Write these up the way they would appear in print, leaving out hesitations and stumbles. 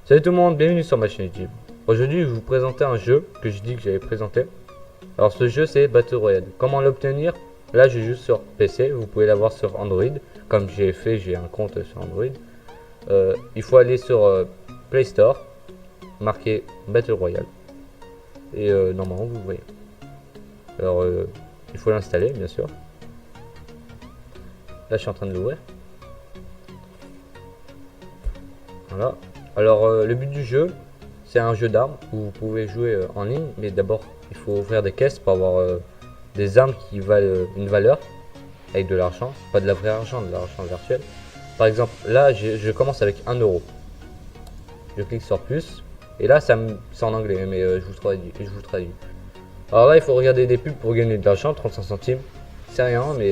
Salut tout le monde, bienvenue sur ma chaîne YouTube. Aujourd'hui, je vais vous présenter un jeu que je dis que j'avais présenté. Alors ce jeu c'est Battle Royale. Comment l'obtenir? Là je joue sur PC, vous pouvez l'avoir sur Android. Comme j'ai fait, j'ai un compte sur Android. Il faut aller sur Play Store, marquer Battle Royale. Et normalement vous voyez. Alors il faut l'installer bien sûr. Là je suis en train de l'ouvrir. Voilà. Alors le but du jeu, c'est un jeu d'armes où vous pouvez jouer en ligne, mais d'abord il faut ouvrir des caisses pour avoir des armes qui valent une valeur avec de l'argent, pas de la vraie argent, de l'argent virtuel. Par exemple, là je commence avec 1 euro. Je clique sur plus et là c'est en anglais, mais je vous traduis. Alors là il faut regarder des pubs pour gagner de l'argent, 35 centimes, c'est rien, mais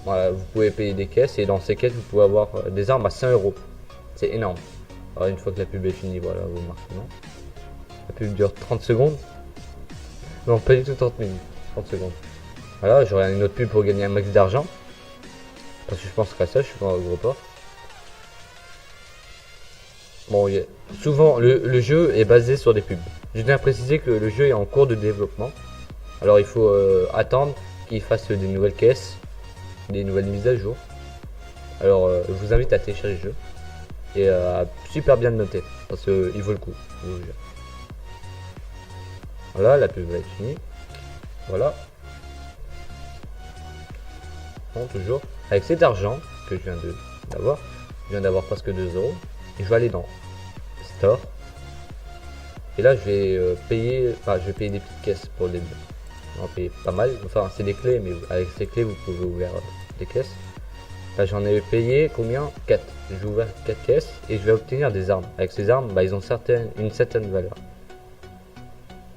voilà, vous pouvez payer des caisses et dans ces caisses vous pouvez avoir des armes à 5 euros. C'est énorme. Alors une fois que la pub est finie, voilà, vous marquez non. La pub dure 30 secondes. Non, pas du tout 30 minutes, 30 secondes. Voilà, j'aurai une autre pub pour gagner un max d'argent. Parce que je pense qu'à ça, je suis pas dans le gros port. Bon, souvent, le jeu est basé sur des pubs. Je tiens à préciser que le jeu est en cours de développement. Alors il faut attendre qu'il fasse des nouvelles caisses, des nouvelles mises à jour. Alors je vous invite à télécharger le jeu. Et super bien de noter parce qu'il vaut le coup, je vous jure. Voilà, la pub va être finie. Voilà. Bon, toujours avec cet argent que je viens d'avoir, je viens d'avoir presque 2 euros. Et je vais aller dans Store. Et là, je vais payer, enfin, je vais payer des petites caisses pour le début. On va payer pas mal. Enfin, c'est des clés, mais avec ces clés, vous pouvez ouvrir des caisses. Là j'en ai payé combien? 4. Je vais ouvrir 4 caisses et je vais obtenir des armes. Avec ces armes, bah, ils ont une certaine valeur.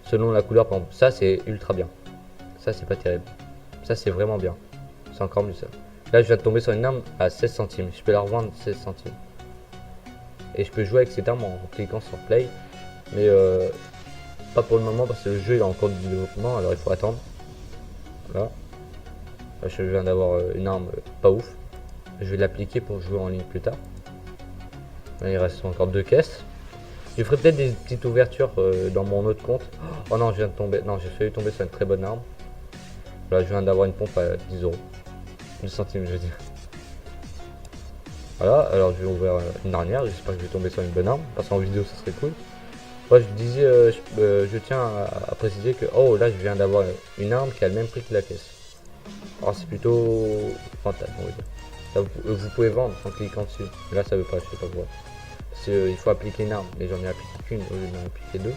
Selon la couleur, par exemple, ça c'est ultra bien. Ça c'est pas terrible. Ça c'est vraiment bien. C'est encore mieux ça. Là je viens de tomber sur une arme à 16 centimes. Je peux la revendre 16 centimes. Et je peux jouer avec cette arme en cliquant sur play. Mais pas pour le moment parce que le jeu il est en cours de développement, alors il faut attendre. Voilà. Là je viens d'avoir une arme pas ouf. Je vais l'appliquer pour jouer en ligne plus tard. Là, il reste encore 2 caisses. Je ferai peut-être des petites ouvertures dans mon autre compte. Oh non, je viens de tomber. Non, j'ai failli tomber sur une très bonne arme. Là, je viens d'avoir une pompe à 10 euros. 10 centimes, je veux dire. Voilà, alors je vais ouvrir une dernière. J'espère que je vais tomber sur une bonne arme. Parce qu'en vidéo, ça serait cool. Moi, je disais, je tiens à préciser que, oh là, je viens d'avoir une arme qui a le même prix que la caisse. Alors, c'est plutôt rentable, on va dire. Là, vous pouvez vendre en cliquant dessus. Là ça veut pas, je sais pas pourquoi. Parce qu'il faut appliquer une arme. Et j'en ai appliqué qu'une au lieu d'en appliquer 2.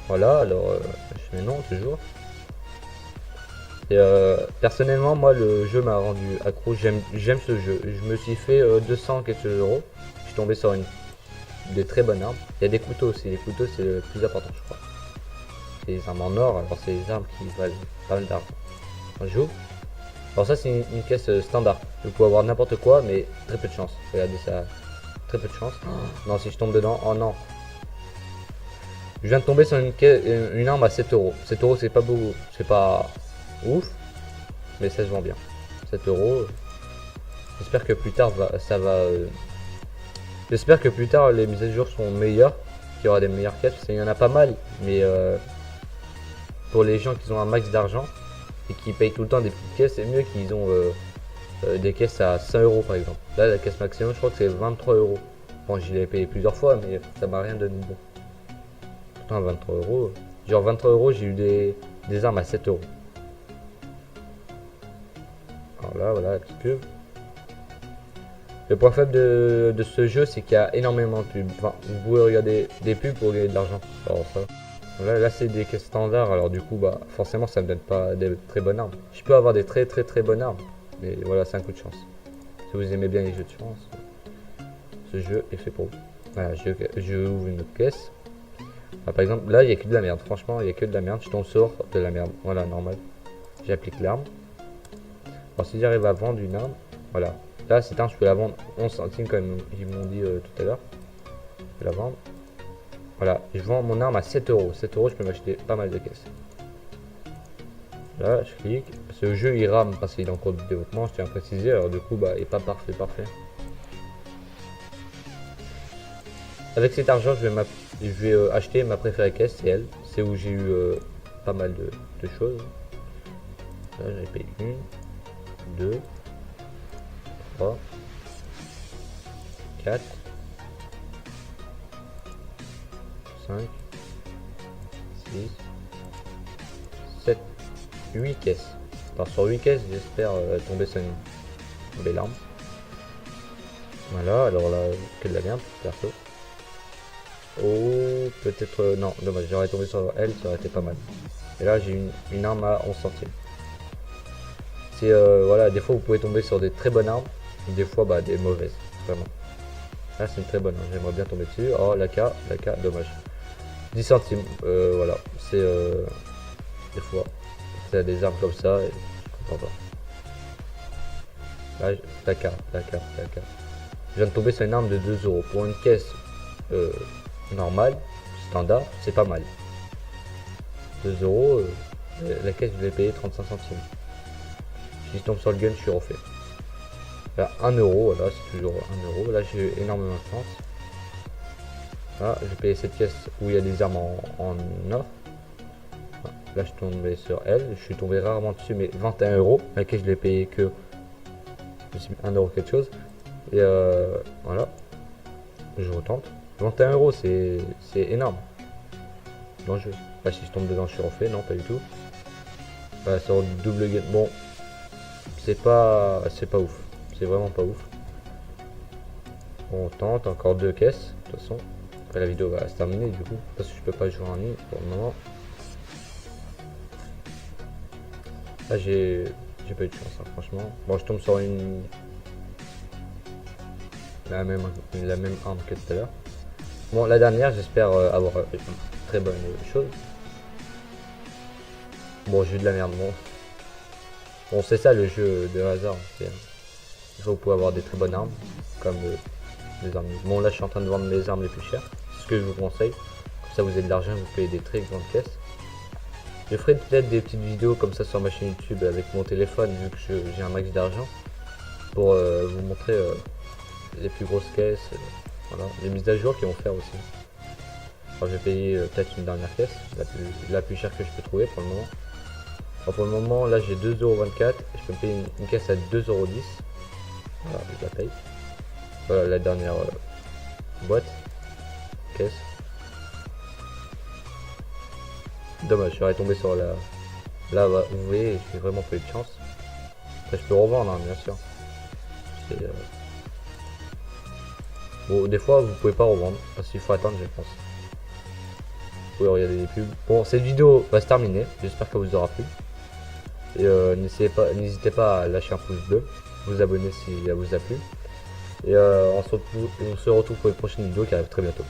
Voilà, alors je mets non toujours. Et personnellement moi le jeu m'a rendu accro, j'aime ce jeu. Je me suis fait 200 quelques euros. Je suis tombé sur des très bonnes armes. Il y a des couteaux aussi, les couteaux c'est le plus important je crois. C'est des armes en or, alors c'est des armes qui valent pas mal d'argent. On joue. Alors ça c'est une caisse standard. Vous pouvez avoir n'importe quoi mais très peu de chance. Regardez ça. Très peu de chance. Oh, non si je tombe dedans. Oh non. Je viens de tomber sur une arme à 7 euros. 7 euros c'est pas beaucoup. C'est pas ouf. Mais ça se vend bien. 7 euros. J'espère que plus tard ça va. J'espère que plus tard les mises à jour sont meilleures. Qu'il y aura des meilleures caisses. Parce qu'il y en a pas mal. Mais pour les gens qui ont un max d'argent. Et qui payent tout le temps des petites caisses, c'est mieux qu'ils ont des caisses à 5 euros par exemple. Là la caisse maximum je crois que c'est 23 euros. Bon j'y l'ai payé plusieurs fois mais ça m'a rien donné de bon. Pourtant 23 euros. Genre 23 euros j'ai eu des armes à 7 euros. Alors là voilà la petite pub. Le point faible de ce jeu c'est qu'il y a énormément de pubs. Enfin vous pouvez regarder des pubs pour gagner de l'argent. Alors ça. Là c'est des caisses standards, alors du coup bah forcément ça me donne pas des très bonnes armes. Je peux avoir des très bonnes armes, mais voilà c'est un coup de chance. Si vous aimez bien les jeux de chance, ce jeu est fait pour vous. Voilà, je ouvre une autre caisse. Ah, par exemple là il n'y a que de la merde, franchement il n'y a que de la merde, je tombe sur de la merde, voilà normal. J'applique l'arme. Alors si j'arrive à vendre une arme, voilà. Là cette arme je peux la vendre 11 centimes comme ils m'ont dit tout à l'heure. Je peux la vendre. Voilà, je vends mon arme à 7 euros. 7 euros, je peux m'acheter pas mal de caisses. Là, je clique. Ce jeu, il rame parce qu'il est en cours de développement, je tiens à préciser. Alors, du coup, bah, il n'est pas parfait. avec cet argent, je vais acheter ma préférée caisse, c'est elle. C'est où j'ai eu pas mal de choses. Là, j'avais payé 1, 2, 3, 4, 5, 6, 7, 8 caisses. Alors sur 8 caisses, j'espère tomber sur une belle arme. Voilà, alors là, que de la merde, perso. Oh, peut-être... non, dommage, j'aurais tombé sur elle, ça aurait été pas mal. Et là, j'ai une arme à 11 centimes. C'est, voilà, des fois, vous pouvez tomber sur des très bonnes armes, des fois, bah, des mauvaises, vraiment. Là, c'est une très bonne, hein. J'aimerais bien tomber dessus. Oh, la K, dommage. 10 centimes, voilà, c'est, des fois, c'est des armes comme ça, et je comprends pas. Là, la K. Je viens de tomber sur une arme de 2 euros. Pour une caisse normale, standard, c'est pas mal. 2 euros, la caisse je l'ai payé 35 centimes. Si je tombe sur le gun, je suis refait. Là, 1 euro, voilà, c'est toujours 1 euro. Là, j'ai eu énormément de chance. Là, j'ai payé cette caisse où il y a des armes en or. Là, je suis tombé sur elle. Je suis tombé rarement dessus, mais 21 euros. La caisse, je l'ai payé que 1 euro quelque chose. Et voilà, je retente. 21 euros, c'est énorme. Non, là, si je tombe dedans, je suis refait. Non, pas du tout. Voilà, sur double gun. Bon, c'est pas ouf. C'est vraiment pas ouf. On tente encore 2 caisses. De toute façon, après la vidéo va se terminer du coup, parce que je peux pas jouer en ligne pour le moment. Là, j'ai pas eu de chance, hein, franchement. Bon, je tombe sur la même arme que tout à l'heure. Bon, la dernière, j'espère avoir une très bonne chose. Bon, j'ai eu de la merde. Bon, c'est ça le jeu de hasard. Il faut pouvoir avoir des très bonnes armes, comme des armes. Bon, là, je suis en train de vendre les armes les plus chères. C'est ce que je vous conseille. Comme ça, vous avez de l'argent, vous payez des très grandes caisses. Je ferai peut-être des petites vidéos comme ça sur ma chaîne YouTube avec mon téléphone, vu que j'ai un max d'argent, pour vous montrer les plus grosses caisses, voilà, les mises à jour qu'ils vont faire aussi. Alors, j'ai payé peut-être une dernière caisse, la plus chère que je peux trouver pour le moment. Alors, pour le moment, là j'ai 2,24€, je peux me payer une caisse à 2,10€. Voilà, je la paye. Voilà la dernière boîte, caisse. Dommage, j'aurais tombé sur la... Là, vous voyez, j'ai vraiment pas eu de chance. Après, je peux revendre, hein, bien sûr. Bon, des fois, vous pouvez pas revendre, parce qu'il faut attendre, je pense. Vous pouvez regarder les pubs. Bon, cette vidéo va se terminer. J'espère qu'elle vous aura plu. Et n'hésitez pas à lâcher un pouce bleu, vous abonner si elle vous a plu. Et on se retrouve pour une prochaine vidéo qui arrive très bientôt.